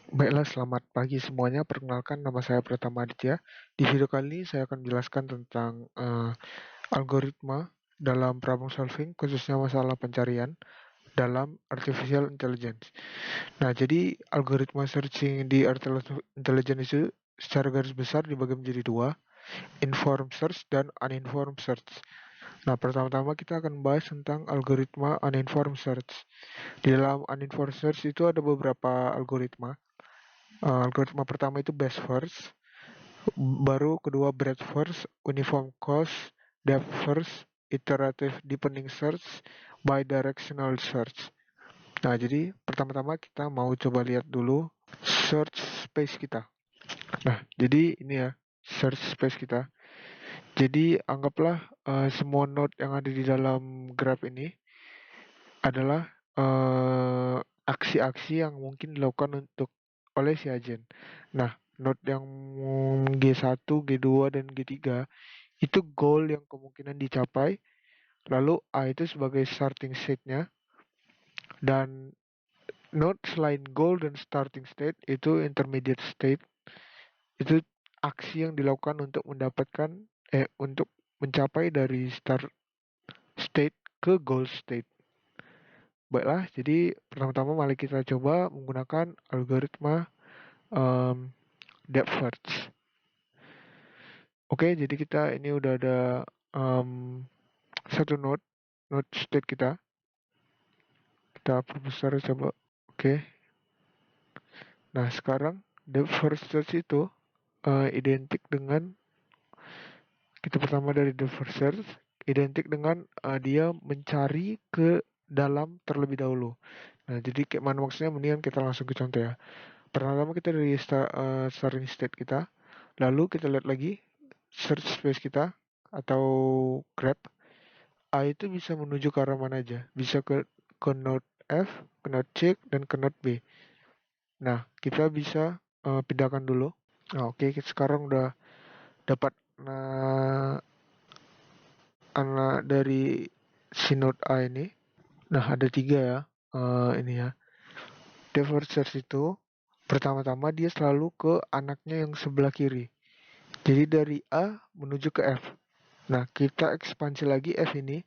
Baiklah, selamat pagi semuanya. Perkenalkan, nama saya Pratama Aditya. Di video kali ini saya akan menjelaskan tentang algoritma dalam problem solving, khususnya masalah pencarian dalam artificial intelligence. Nah, jadi algoritma searching di artificial intelligence itu secara garis besar dibagi menjadi dua, informed search dan uninformed search. Nah, pertama-tama kita akan membahas tentang algoritma uninformed search. Di dalam uninformed search itu ada beberapa algoritma. Algoritma pertama itu best first, baru kedua breadth first, uniform cost, depth first, iterative deepening search, bidirectional search. Nah, jadi pertama-tama kita mau coba lihat dulu search space kita. Nah, jadi ini ya search space kita. Jadi anggaplah semua node yang ada di dalam graph ini adalah aksi-aksi yang mungkin dilakukan oleh si agen. Nah, node yang G1, G2, dan G3 itu goal yang kemungkinan dicapai, lalu A itu sebagai starting state-nya, dan node selain goal dan starting state itu intermediate state, itu aksi yang dilakukan untuk untuk mencapai dari start state ke goal state. Baiklah, jadi pertama-tama mari kita coba menggunakan algoritma um, depth first. Oke, jadi kita ini udah ada um, satu node state kita. Kita perbesar coba. Oke. Nah, sekarang depth first search itu identik dengan kita pertama dari depth first search identik dengan dia mencari ke dalam terlebih dahulu. Nah, jadi kayak mana maksudnya, mendingan kita langsung ke contoh ya. Pertama kita dari starting state kita, lalu kita lihat lagi search space kita atau grab. A itu bisa menuju ke arah mana aja, bisa ke node F, ke node C, dan ke node B. Nah, kita bisa pindahkan dulu. Nah, oke, sekarang udah dapat anak dari si node A ini. Nah, ada tiga ya, ini ya. Divergence itu pertama-tama dia selalu ke anaknya yang sebelah kiri. Jadi dari A menuju ke F. Nah, kita ekspansi lagi F ini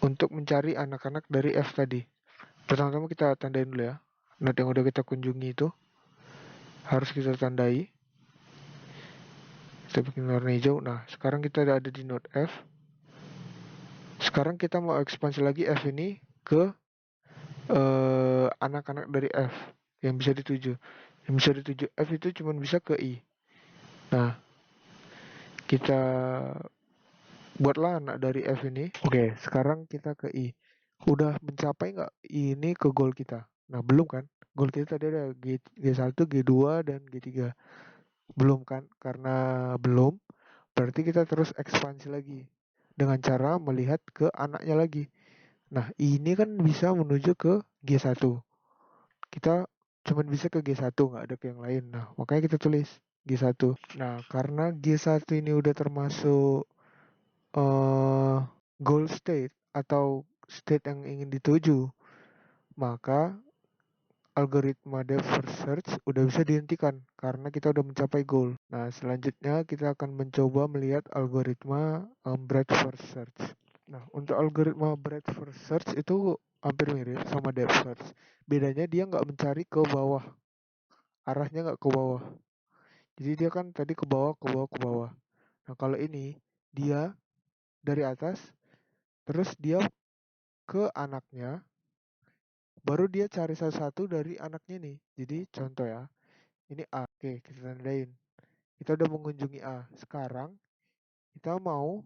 untuk mencari anak-anak dari F tadi. Pertama-tama kita tandain dulu ya. Node yang udah kita kunjungi itu harus kita tandai. Kita bikin warna hijau. Nah, sekarang kita ada di node F. Sekarang kita mau ekspansi lagi F ini ke anak-anak dari F yang bisa dituju. Yang bisa dituju F itu cuma bisa ke I. Nah, kita buatlah anak dari F ini. Oke, sekarang kita ke I. Udah mencapai nggak I ini ke goal kita? Nah, belum kan? Goal kita tadi ada G1, G2, dan G3. Belum kan? Karena belum, berarti kita terus ekspansi lagi dengan cara melihat ke anaknya lagi. Nah, ini kan bisa menuju ke G1. Kita cuman bisa ke G1, nggak ada ke yang lain. Nah, makanya kita tulis G1. Nah, karena G1 ini udah termasuk goal state atau state yang ingin dituju, maka algoritma depth first search udah bisa dihentikan karena kita udah mencapai goal. Nah, selanjutnya kita akan mencoba melihat algoritma breadth first search. Nah, untuk algoritma breadth first search itu hampir mirip sama depth first. Bedanya dia nggak mencari ke bawah, arahnya nggak ke bawah. Jadi dia kan tadi ke bawah, ke bawah, ke bawah. Nah, kalau ini dia dari atas, terus dia ke anaknya, baru dia cari satu-satu dari anaknya nih. Jadi contoh ya, ini A. Oke, kita tandain. Kita udah mengunjungi A. Sekarang kita mau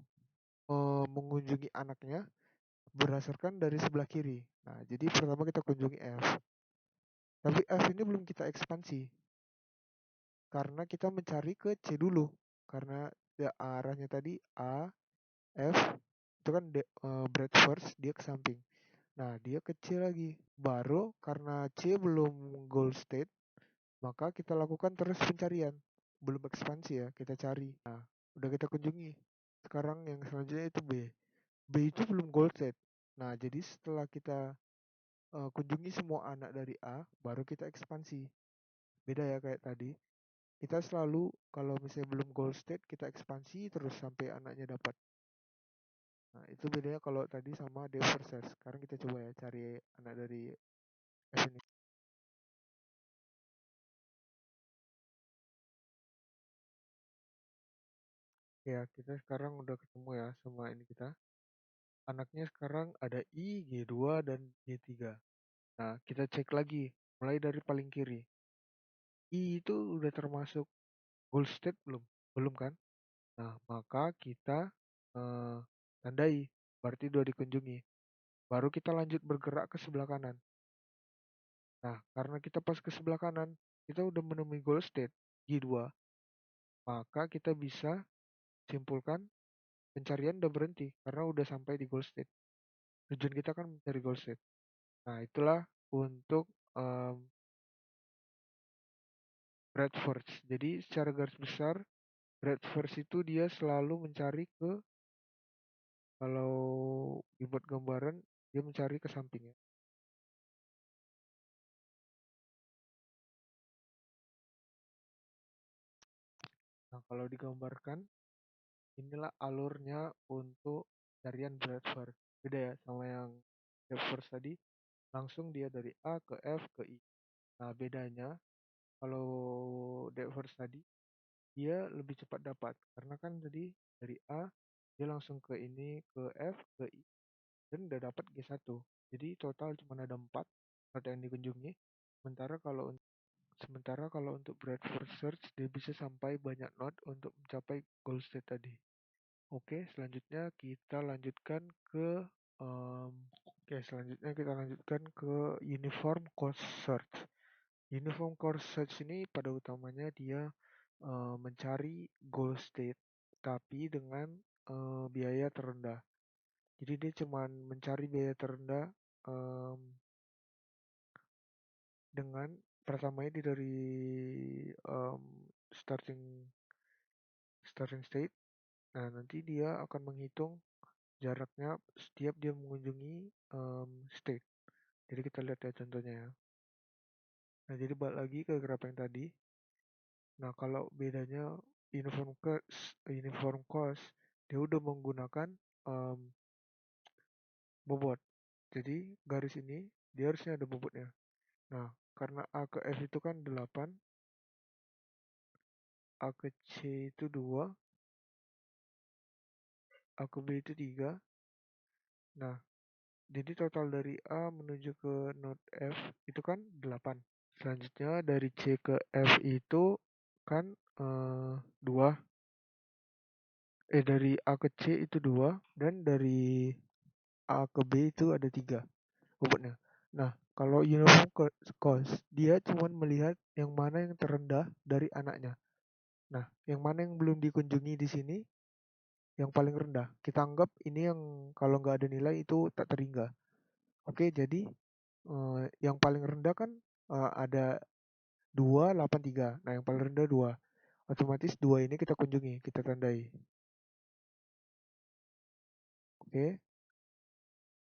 mengunjungi anaknya berdasarkan dari sebelah kiri. Nah, jadi pertama kita kunjungi F. Tapi F ini belum kita ekspansi. Karena kita mencari ke C dulu. Karena arahnya tadi A, F, itu kan breadth first, dia ke samping. Nah, dia ke C lagi. Baru karena C belum goal state, maka kita lakukan terus pencarian. Belum ekspansi ya, kita cari. Nah, udah kita kunjungi. Sekarang yang selanjutnya itu B. B itu belum goal set. Nah, jadi setelah kita kunjungi semua anak dari A, baru kita ekspansi. beda ya kayak tadi. Kita selalu kalau misalnya belum goal state kita ekspansi terus sampai anaknya dapat. Nah, itu bedanya kalau tadi sama depth first search. Sekarang kita coba ya cari anak dari F ini. Ya, kita sekarang udah ketemu ya sama ini kita. Anaknya sekarang ada I, G2, dan G3. Nah, kita cek lagi. Mulai dari paling kiri. I itu udah termasuk goal state belum? Belum kan? Nah, maka kita eh, tandai. Berarti udah dikunjungi. Baru kita lanjut bergerak ke sebelah kanan. Nah, karena kita pas ke sebelah kanan, kita udah menemui goal state G2. Maka kita bisa simpulkan pencarian udah berhenti karena udah sampai di goal state. Tujuan kita kan mencari goal state. Nah, itulah untuk um, breadth first. Jadi secara garis besar, breadth first itu dia selalu mencari ke, kalau dibuat gambaran, dia mencari ke sampingnya. Nah, kalau digambarkan, inilah alurnya untuk carian breadth first. Beda ya sama yang depth first tadi, langsung dia dari A ke F ke I. Nah, bedanya kalau depth first tadi, dia lebih cepat dapat karena kan tadi dari A dia langsung ke ini ke F ke I dan udah dapat G1. Jadi total cuma ada 4 node yang dikunjungi. Sementara kalau untuk breadth first search dia bisa sampai banyak node untuk mencapai goal state tadi. Oke, selanjutnya kita lanjutkan ke uniform cost search. Uniform cost search ini pada utamanya dia mencari goal state tapi dengan biaya terendah. Jadi dia cuma mencari biaya terendah em, dengan pertamanya dia dari em, starting starting state. Nah, nanti dia akan menghitung jaraknya setiap dia mengunjungi state. Jadi kita lihat ya contohnya ya. Nah, jadi balik lagi ke graf yang tadi. Nah, kalau bedanya uniform cost dia udah menggunakan em, bobot. Jadi garis ini dia harusnya ada bobotnya. Nah, karena A ke F itu kan 8, A ke C itu 2, A ke B itu 3. Nah, jadi total dari A menuju ke node F itu kan 8. Selanjutnya dari C ke F itu kan 2. Dari A ke C itu 2 dan dari A ke B itu ada 3 bobotnya. Nah, kalau uniform cost dia cuma melihat yang mana yang terendah dari anaknya. Nah, yang mana yang belum dikunjungi di sini yang paling rendah. Kita anggap ini yang kalau nggak ada nilai itu tak terhingga. Oke, jadi yang paling rendah kan ada 283. Nah, yang paling rendah 2. Otomatis 2 ini kita kunjungi, kita tandai. Oke.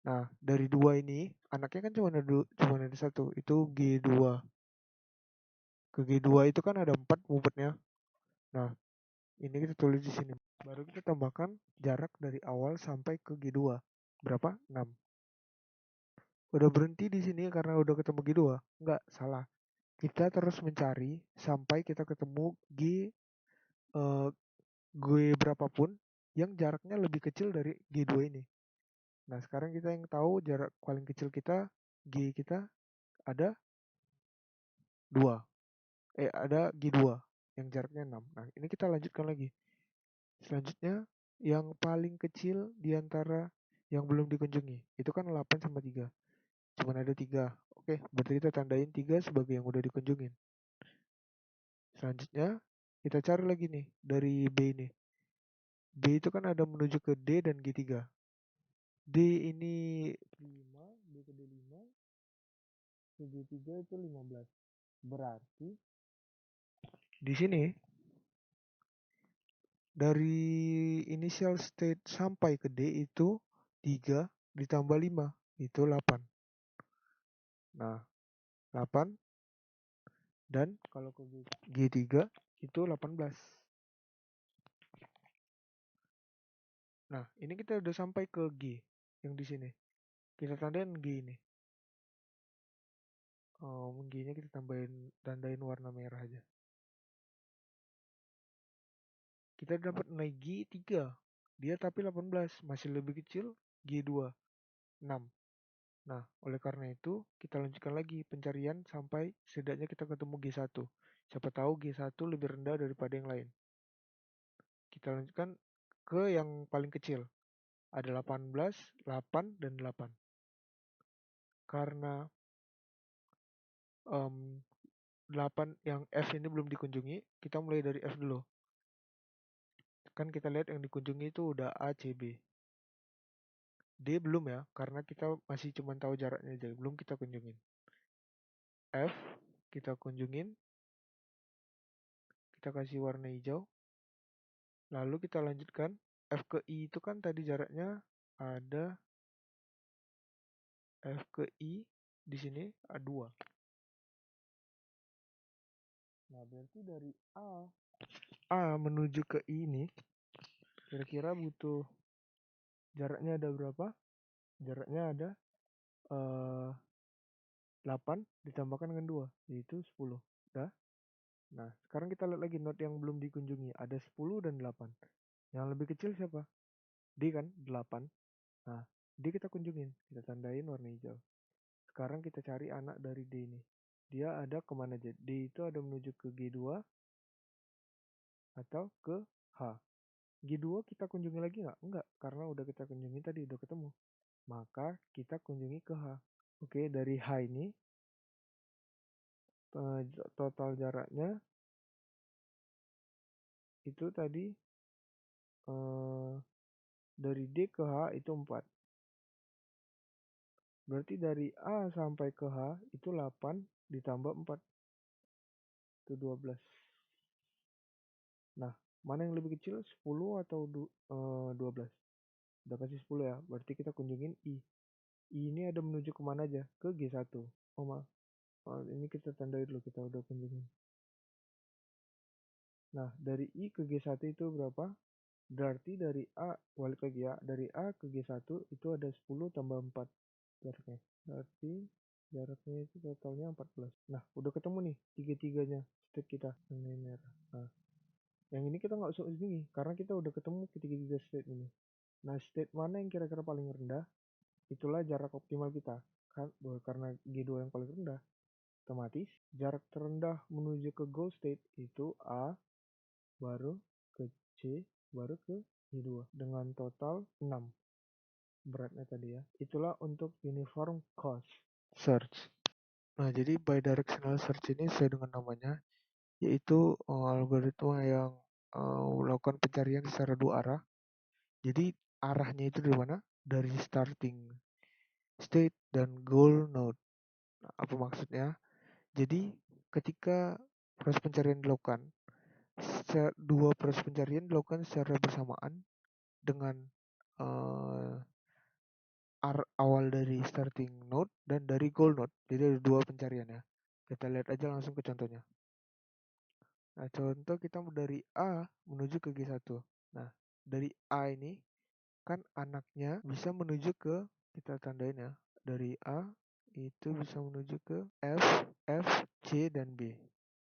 Nah, dari 2 ini anaknya kan cuma ada satu, itu G2. Ke G2 itu kan ada 4 bobotnya. Nah, ini kita tulis di sini. Baru kita tambahkan jarak dari awal sampai ke G2. Berapa? 6. Udah berhenti di sini karena udah ketemu G2? Enggak, salah. Kita terus mencari sampai kita ketemu eh, G berapapun yang jaraknya lebih kecil dari G2 ini. Nah, sekarang kita yang tahu jarak paling kecil kita, G kita ada 2. Ada G2 yang jaraknya 6. Nah, ini kita lanjutkan lagi. Selanjutnya, yang paling kecil di antara yang belum dikunjungi, itu kan 8 sama 3. Cuman ada 3. Oke, berarti kita tandain 3 sebagai yang udah dikunjungin. Selanjutnya, kita cari lagi nih dari B ini. B itu kan ada menuju ke D dan G3. D ini 5, B ke D5, ke G3 itu 15. Berarti di sini dari initial state sampai ke D itu 3 ditambah 5 itu 8. Nah, 8 Dan kalau ke G3 itu 18. Nah, ini kita udah sampai ke G yang di sini. Kita tandain G ini. G-nya kita tandain warna merah aja. Kita dapat nilai G3. Dia tapi 18, masih lebih kecil G2, 6. Nah, oleh karena itu kita lanjutkan lagi pencarian sampai setidaknya kita ketemu G1. Siapa tahu G1 lebih rendah daripada yang lain. Kita lanjutkan ke yang paling kecil. Ada 18, 8, dan 8. Karena 8 yang F ini belum dikunjungi, kita mulai dari F dulu. Kan kita lihat yang dikunjungi itu udah A, C, B. D belum ya, karena kita masih cuma tahu jaraknya aja, belum kita kunjungin. F kita kunjungin, kita kasih warna hijau. Lalu kita lanjutkan F ke I itu kan tadi jaraknya ada F ke I di sini A2. Nah, berarti dari A menuju ke I ini kira-kira butuh jaraknya ada berapa? Jaraknya ada 8 ditambahkan dengan 2, yaitu 10. Dah. Nah, sekarang kita lihat lagi not yang belum dikunjungi. Ada 10 dan 8. Yang lebih kecil siapa? D kan? 8. Nah, D kita kunjungin. Kita tandain warna hijau. Sekarang kita cari anak dari D ini. Dia ada kemana aja? D itu ada menuju ke G2 atau ke H. G2 kita kunjungi lagi nggak? Enggak, karena udah kita kunjungi tadi, udah ketemu. Maka kita kunjungi ke H. Oke, dari H ini total jaraknya itu tadi dari D ke H itu 4. Berarti dari A sampai ke H itu 8 ditambah 4 itu 12. Nah, mana yang lebih kecil, 10 atau 12? Udah kasih 10 ya, berarti kita kunjungin I. I ini ada menuju kemana aja? Ke G1. Oh, maaf. Ini kita tandai dulu, kita udah kunjungin. Nah, dari I ke G1 itu berapa? Berarti dari A, balik lagi ya, dari A ke G1 itu ada 10 tambah 4 jaraknya. Berarti jaraknya itu totalnya 14. Nah, udah ketemu nih tiga-tiganya state kita yang ini merah. Nah, yang ini kita nggak usah uji karena kita udah ketemu ketiga-tiga state ini. Nah, state mana yang kira-kira paling rendah? Itulah jarak optimal kita. Kan, karena G2 yang paling rendah, otomatis jarak terendah menuju ke goal state itu A, baru ke C, baru ke G2 dengan total 6 beratnya tadi ya. Itulah untuk uniform cost search. Nah, jadi bidirectional search ini sesuai dengan namanya, yaitu algoritma yang melakukan pencarian secara dua arah. Jadi arahnya itu dari mana? Dari starting state dan goal node. Nah, apa maksudnya? Jadi ketika proses pencarian dilakukan, dua proses pencarian dilakukan secara bersamaan dengan awal dari starting node dan dari goal node. Jadi ada dua pencarian ya. Kita lihat aja langsung ke contohnya. Nah, contoh kita dari A menuju ke G1. Nah, dari A ini kan anaknya bisa menuju ke, kita tandain ya, dari A itu bisa menuju ke F, F, C, dan B.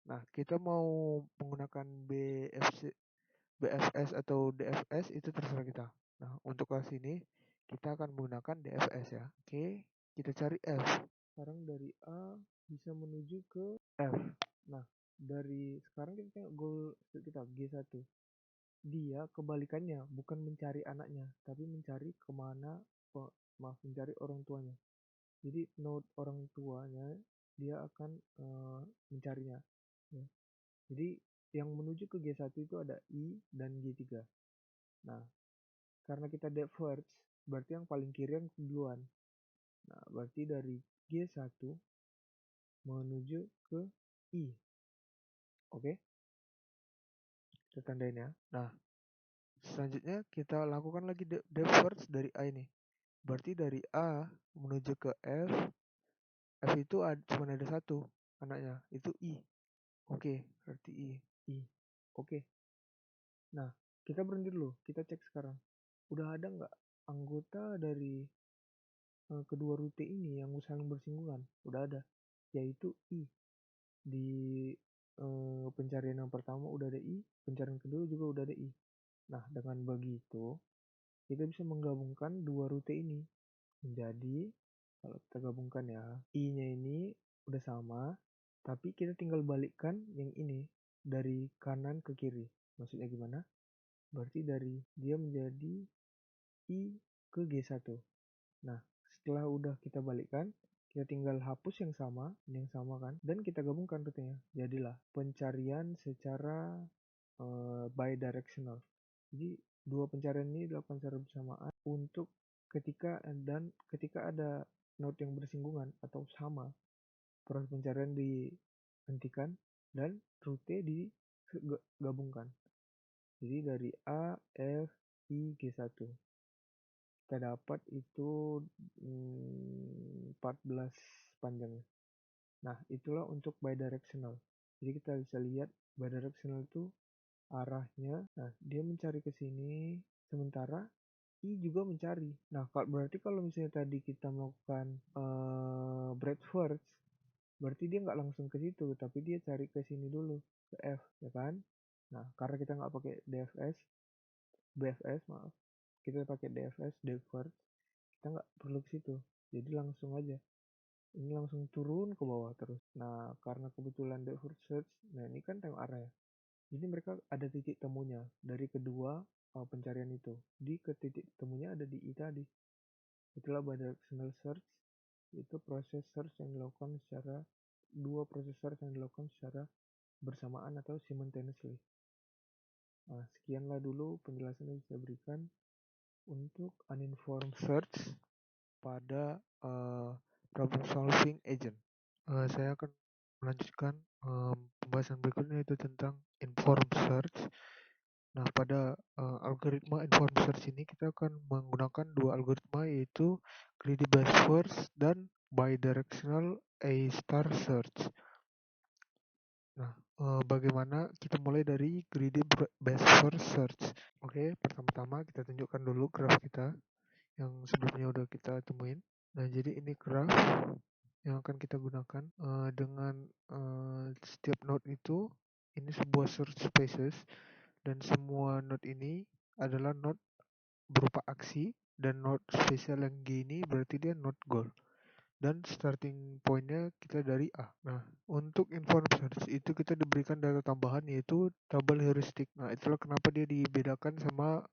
Nah, kita mau menggunakan BFS atau DFS itu terserah kita. Nah, untuk kelas ini kita akan menggunakan DFS ya. Oke, kita cari F. Sekarang dari A bisa menuju ke F. Nah, dari sekarang kita tengok goal kita G1. Dia kebalikannya, bukan mencari anaknya, tapi mencari kemana, mencari orang tuanya. Jadi node orang tuanya dia akan mencarinya. Ya. Jadi yang menuju ke G1 itu ada I dan G3. Nah, karena kita depth first, berarti yang paling kiri yang duluan. Nah, berarti dari G1 menuju ke I. Oke? Kita tandain ya. Nah, selanjutnya kita lakukan lagi depth first dari A ini. Berarti dari A menuju ke F, F itu cuma ada satu anaknya, itu I. Oke, berarti I. I. Oke. Nah, kita berhenti dulu. Kita cek sekarang. Udah ada nggak anggota dari kedua rute ini yang saling bersinggungan? Udah ada, yaitu I. Di pencarian yang pertama udah ada I, pencarian kedua juga udah ada I. Nah, dengan begitu kita bisa menggabungkan dua rute ini menjadi, kalau kita gabungkan ya, I-nya ini udah sama, tapi kita tinggal balikkan yang ini dari kanan ke kiri. Maksudnya gimana? Berarti dari dia menjadi I ke G1. Nah, setelah udah kita balikkan, kita tinggal hapus yang sama, ini yang sama kan, dan kita gabungkan rutenya. Jadilah pencarian secara bidirectional. Jadi dua pencarian ini dilakukan secara bersamaan untuk ketika ada node yang bersinggungan atau sama, proses pencarian dihentikan dan rute digabungkan. Jadi dari A, F, I, G1 kita dapat itu 14 panjangnya. Nah, itulah untuk bidirectional. Jadi kita bisa lihat bidirectional itu arahnya. Nah, dia mencari ke sini, sementara I juga mencari. Nah, berarti kalau misalnya tadi kita melakukan breadth first, berarti dia nggak langsung ke situ, tapi dia cari ke sini dulu, ke F, ya kan? Nah, karena kita nggak pakai BFS, maaf, kita pakai DFS, depth first, kita nggak perlu ke situ. Jadi langsung aja. Ini langsung turun ke bawah terus. Nah, karena kebetulan depth first search, nah ini kan time array. Jadi mereka ada titik temunya dari kedua pencarian itu. Di ke titik temunya ada di I tadi. Itulah bidirectional search. Itu proses search yang dilakukan secara dua proses search yang dilakukan secara bersamaan atau simultaneously. Nah, sekianlah dulu penjelasan yang saya berikan untuk uninformed search pada problem solving agent. Saya akan melanjutkan pembahasan berikutnya, itu tentang informed search. Nah, pada algoritma informed search ini kita akan menggunakan dua algoritma, yaitu greedy best first dan bidirectional A-star search. Nah, bagaimana kita mulai dari greedy best first search? Oke, pertama-tama kita tunjukkan dulu graf kita yang sebelumnya udah kita temuin. Nah, jadi ini graf yang akan kita gunakan dengan setiap node itu, ini sebuah search spaces, dan semua node ini adalah node berupa aksi, dan node spesial yang G ini berarti dia node goal, dan starting pointnya kita dari A. Nah, untuk informed search itu kita diberikan data tambahan, yaitu tabel heuristik. Nah, itulah kenapa dia dibedakan sama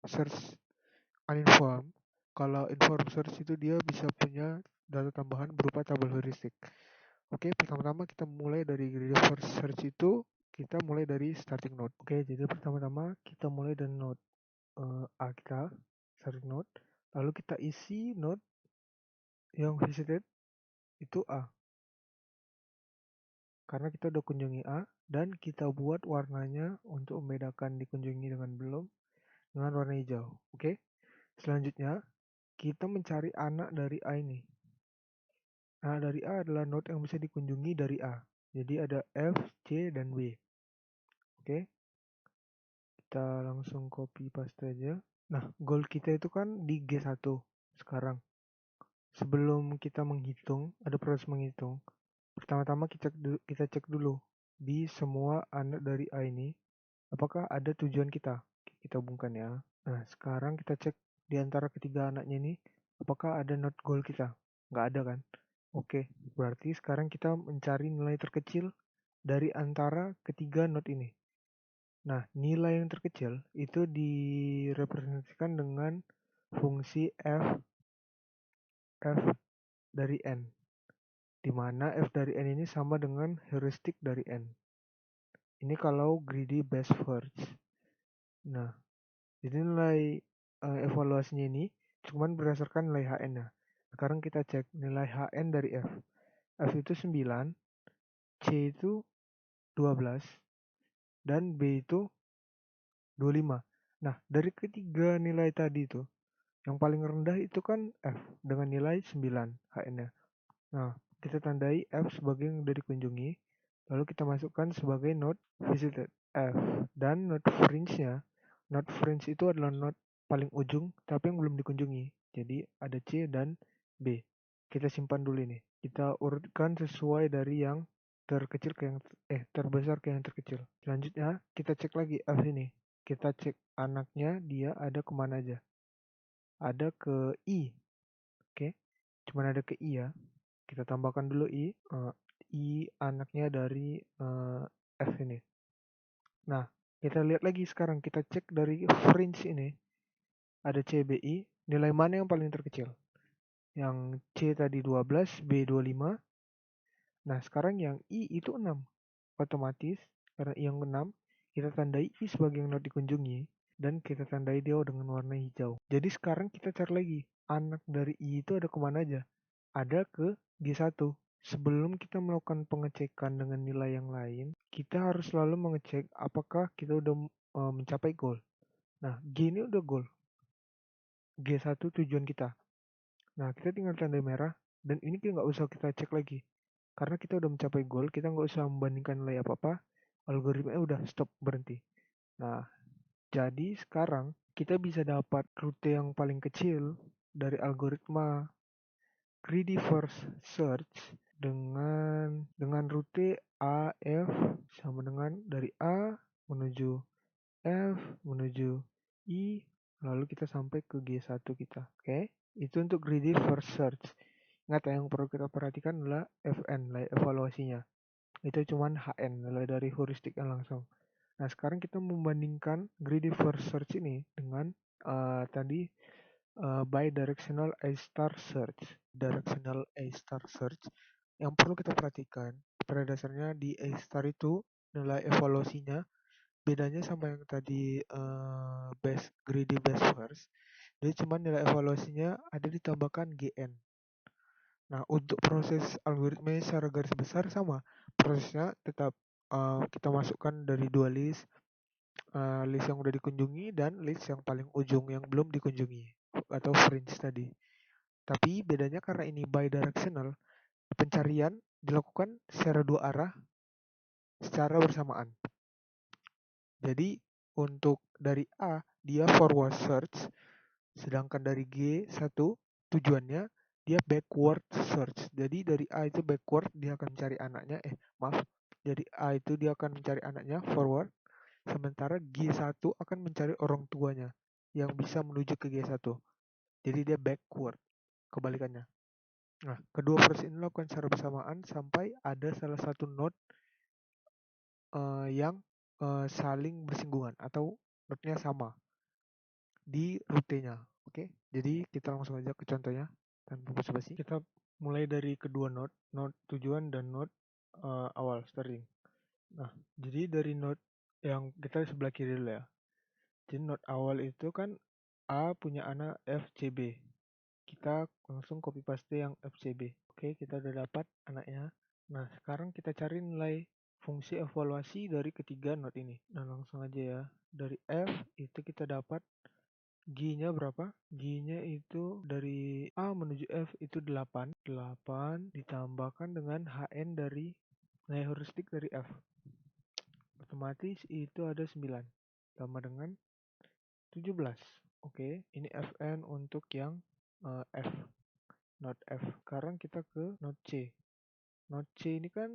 search uninformed. Kalau informed search itu dia bisa punya data tambahan berupa tabel heuristik. Oke, pertama-tama kita mulai dari greedy first search itu, kita mulai dari starting node. Oke, jadi pertama-tama kita mulai dari node A kita, starting node. Lalu kita isi node yang visited itu A. Karena kita udah kunjungi A, dan kita buat warnanya untuk membedakan dikunjungi dengan belum, dengan warna hijau. Oke, selanjutnya kita mencari anak dari A ini. Nah, dari A adalah node yang bisa dikunjungi dari A. Jadi ada F, C, dan W. Oke, kita langsung copy paste aja. Nah, goal kita itu kan di G1 sekarang. Sebelum kita menghitung, ada proses menghitung. Pertama-tama kita cek dulu di semua anak dari A ini, apakah ada tujuan kita. Kita hubungkan ya. Nah, sekarang kita cek di antara ketiga anaknya ini, apakah ada node goal kita. Nggak ada kan? Oke, berarti sekarang kita mencari nilai terkecil dari antara ketiga node ini. Nah, nilai yang terkecil itu direpresentasikan dengan fungsi f dari n, di mana f dari n ini sama dengan heuristik dari n. Ini kalau greedy best first. Nah, jadi nilai evaluasinya ini cuma berdasarkan nilai HN-nya. Sekarang kita cek nilai HN dari F. F itu 9, C itu 12, dan B itu 25. Nah, dari ketiga nilai tadi itu, yang paling rendah itu kan F dengan nilai 9 HN-nya. Nah, kita tandai F sebagai yang udah dikunjungi, Lalu kita masukkan sebagai node visited F. Dan node fringe itu adalah node paling ujung tapi yang belum dikunjungi. Jadi ada C dan B. Kita simpan dulu ini. Kita urutkan sesuai dari yang terkecil ke yang terbesar ke yang terkecil. Selanjutnya kita cek lagi F ini. Kita cek anaknya dia ada kemana aja. Ada ke I. Oke. Cuman ada ke I ya. Kita tambahkan dulu I. I anaknya dari F ini. Nah, kita lihat lagi sekarang. Kita cek dari fringe ini. Ada CBI. Nilai mana yang paling terkecil? Yang C tadi 12, B 25. Nah, sekarang yang I itu 6. Otomatis, karena I yang 6, kita tandai I sebagai yang not dikunjungi. Dan kita tandai dia dengan warna hijau. Jadi sekarang kita cari lagi. Anak dari I itu ada kemana aja? Ada ke G1. Sebelum kita melakukan pengecekan dengan nilai yang lain, kita harus selalu mengecek apakah kita udah mencapai goal. Nah, G ini udah goal. G1 tujuan kita. Nah, kita tinggal tanda merah, dan ini kita nggak usah kita cek lagi. Karena kita udah mencapai goal, kita nggak usah membandingkan nilai apa-apa, algoritmanya udah stop, berhenti. Nah, jadi sekarang kita bisa dapat rute yang paling kecil dari algoritma greedy first search dengan rute A, F sama dengan dari A menuju F menuju I, lalu kita sampai ke G1 kita. Oke, itu untuk greedy first search. Ingat ya, yang perlu kita perhatikan adalah FN, nilai evaluasinya. Itu cuman HN, nilai dari heuristiknya langsung. Nah, sekarang kita membandingkan greedy first search ini dengan tadi bidirectional A-star search. Directional A-star search yang perlu kita perhatikan, pada dasarnya di A-star itu nilai evaluasinya bedanya sama yang tadi best greedy best first. Jadi cuma nilai evaluasinya ada ditambahkan GN. Nah, untuk proses algoritma secara garis besar sama. Prosesnya tetap kita masukkan dari dua list, list yang udah dikunjungi dan list yang paling ujung yang belum dikunjungi atau fringe tadi. Tapi bedanya karena ini bidirectional, pencarian dilakukan secara dua arah secara bersamaan. Jadi untuk dari A dia forward search, sedangkan dari G1 tujuannya dia backward search. Jadi dari A itu backward dia akan mencari anaknya, dari A itu dia akan mencari anaknya forward, sementara G1 akan mencari orang tuanya yang bisa menuju ke G1. Jadi dia backward, kebalikannya. Nah, kedua proses ini dilakukan secara bersamaan sampai ada salah satu node yang saling bersinggungan atau node-nya sama di rutenya. Oke, jadi kita langsung aja ke contohnya tanpa basa-basi. Kita mulai dari kedua node tujuan dan node awal starting. Nah, jadi dari node yang kita sebelah kiri dulu ya. Jadi node awal itu kan A punya anak FCB. Kita langsung copy paste yang FCB. Oke, kita udah dapat anaknya. Nah, sekarang kita cari nilai fungsi evaluasi dari ketiga node ini. Nah, langsung aja ya. Dari F itu kita dapat G-nya berapa? G-nya itu dari A menuju F itu 8. 8 ditambahkan dengan HN dari nilai heuristik dari F. Otomatis itu ada 9. Tambah dengan 17. Oke, ini FN untuk yang F. Node F. Sekarang kita ke node C. Node C ini kan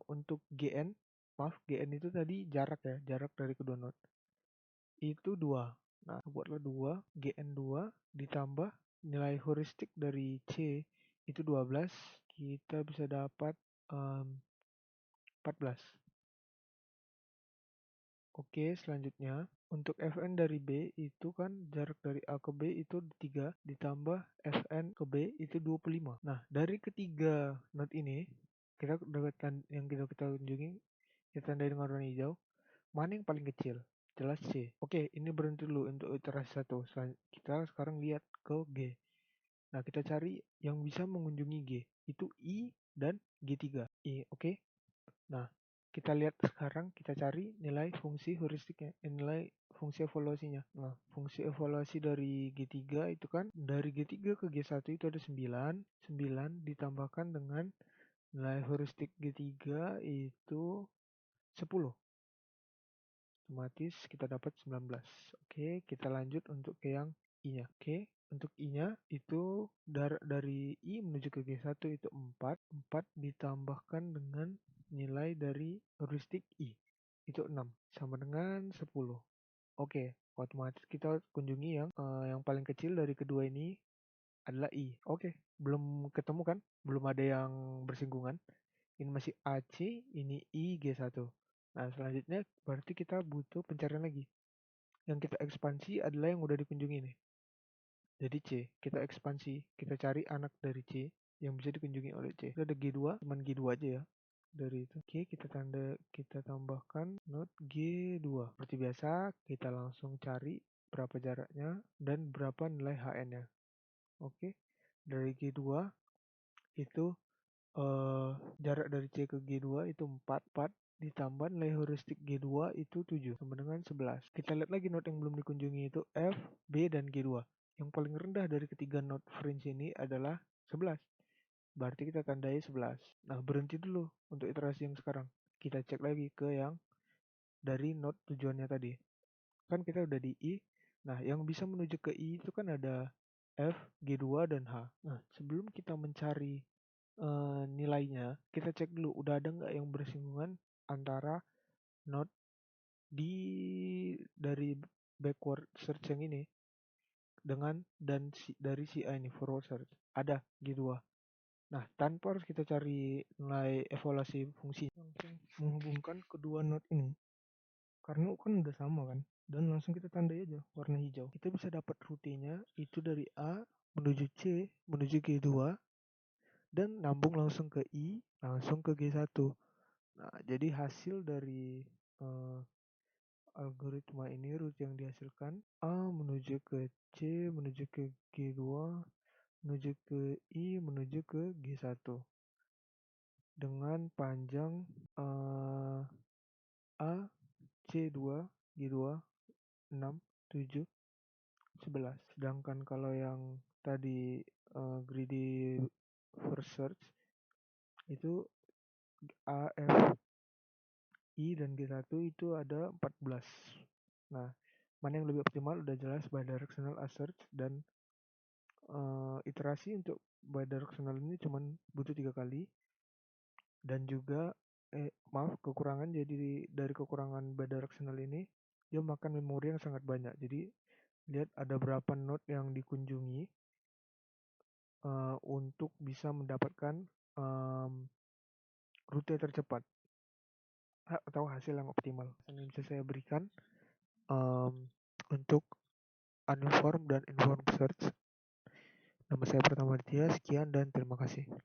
untuk GN. Maaf, GN itu tadi jarak ya, jarak dari kedua node. Itu 2. Nah, buatlah 2, GN2 ditambah nilai heuristik dari C itu 12, kita bisa dapat 14. Oke, selanjutnya untuk Fn dari B itu kan jarak dari A ke B itu 3 ditambah Fn ke B itu 25. Nah, dari ketiga node ini kita yang kita kunjungi, kita tandai dengan warna hijau. Mana yang paling kecil? Jelas C. Oke, ini berhenti dulu untuk iterasi 1. Kita sekarang lihat ke G. Nah, kita cari yang bisa mengunjungi G. Itu I dan G3. I, oke. Nah, kita lihat sekarang, kita cari nilai fungsi heuristiknya, nilai fungsi evaluasinya. Nah, fungsi evaluasi dari G3 itu kan, dari G3 ke G1 itu ada 9. 9 ditambahkan dengan Nilai heuristik G3 itu 10. Otomatis kita dapat 19. Oke, kita lanjut untuk ke yang I-nya. Oke, untuk I-nya itu dari I menuju ke G1 itu 4. 4 ditambahkan dengan nilai dari heuristik I. Itu 6. Sama dengan 10. Oke, otomatis kita kunjungi yang paling kecil dari kedua ini adalah I. Oke, belum ketemu kan? Belum ada yang bersinggungan. Ini masih AC, ini I, G1. Nah, selanjutnya berarti kita butuh pencarian lagi. Yang kita ekspansi adalah yang udah dikunjungi nih. Jadi C, kita ekspansi, kita cari anak dari C yang bisa dikunjungi oleh C. Ada G2, cuman G2 aja ya. Dari itu. Oke, kita tambahkan node G2. Seperti biasa, kita langsung cari berapa jaraknya dan berapa nilai HN-nya. Oke. Dari G2 itu jarak dari C ke G2 itu 4 ditambah nilai heuristik G2 itu 7 sama dengan 11. Kita lihat lagi node yang belum dikunjungi itu F, B, dan G2. Yang paling rendah dari ketiga node fringe ini adalah 11. Berarti kita tandai 11. Nah, berhenti dulu untuk iterasi yang sekarang. Kita cek lagi ke yang dari node tujuannya tadi. Kan kita udah di I. Nah, yang bisa menuju ke I itu kan ada F, G2, dan H. Nah, sebelum kita mencari nilainya, kita cek dulu udah ada nggak yang bersinggungan antara node dari backward search yang ini dengan dari si A ini forward search. Ada G2. Nah, tanpa harus kita cari nilai evaluasi fungsi, langsung menghubungkan kedua node ini. Karena kan udah sama kan, dan langsung kita tandai aja warna hijau. Kita bisa dapat rutenya itu dari A menuju C menuju G2 dan nambung langsung ke I langsung ke G1. Nah, jadi hasil dari algoritma ini root yang dihasilkan A menuju ke C menuju ke G2 menuju ke I menuju ke G1 dengan panjang A C2 G2 6 7 11. Sedangkan kalau yang tadi greedy first search itu A F I dan G1 itu ada 14. Nah, mana yang lebih optimal udah jelas bidirectional search dan iterasi untuk bidirectional ini cuman butuh 3 kali dan juga maaf kekurangan, jadi dari kekurangan bidirectional ini dia makan memori yang sangat banyak. Jadi lihat ada berapa node yang dikunjungi untuk bisa mendapatkan rute tercepat atau hasil yang optimal. Yang bisa saya berikan untuk uninformed dan informed search. Nama saya Pratama Aditya, sekian dan terima kasih.